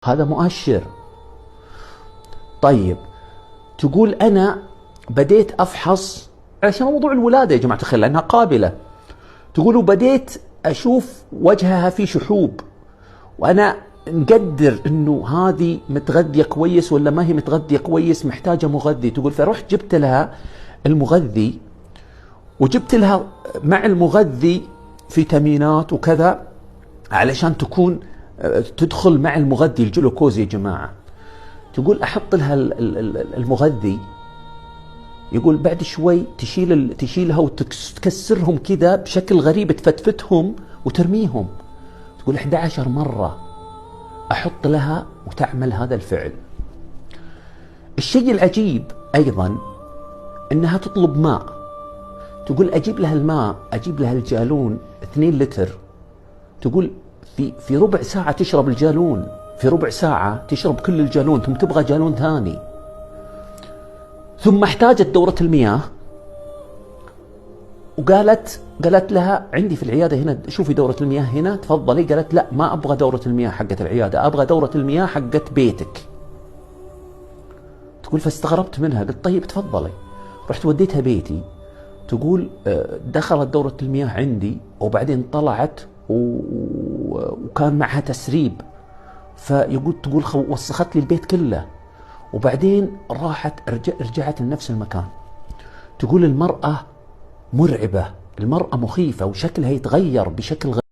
هذا مؤشر. طيب تقول أنا بديت أفحص عشان موضوع الولادة يا جماعة الخير لأنها قابلة. تقولوا بديت أشوف وجهها في شحوب وأنا نقدر إنه هذه متغذية كويس ولا ما هي متغذية كويس، محتاجة مغذي. تقول فرحت جبت لها المغذي وجبت لها مع المغذي فيتامينات وكذا علشان تكون تدخل مع المغذي الجلوكوز يا جماعة. تقول أحط لها المغذي، يقول بعد شوي تشيلها وتكسرهم كذا بشكل غريب، تفتفتهم وترميهم. تقول 11 مرة أحط لها وتعمل هذا الفعل. الشيء العجيب أيضا أنها تطلب ماء. تقول أجيب لها الماء، أجيب لها الجالون 2 لتر. تقول في ربع ساعة تشرب الجالون، في ربع ساعة تشرب كل الجالون، ثم تبغى جالون ثاني. ثم احتاجت دورة المياه وقالت لها عندي في العيادة هنا شوفي دورة المياه هنا تفضلي. قالت لا ما أبغى دورة المياه حقت العيادة، أبغى دورة المياه حقت بيتك. تقول فاستغربت منها، قلت طيب تفضلي. رحت وديتها بيتي. تقول دخلت دورة المياه عندي وبعدين طلعت وكان معها تسريب، تقول وسخت لي البيت كله. وبعدين رجعت لنفس المكان. تقول المرأة مرعبة، المرأة مخيفة وشكلها يتغير بشكل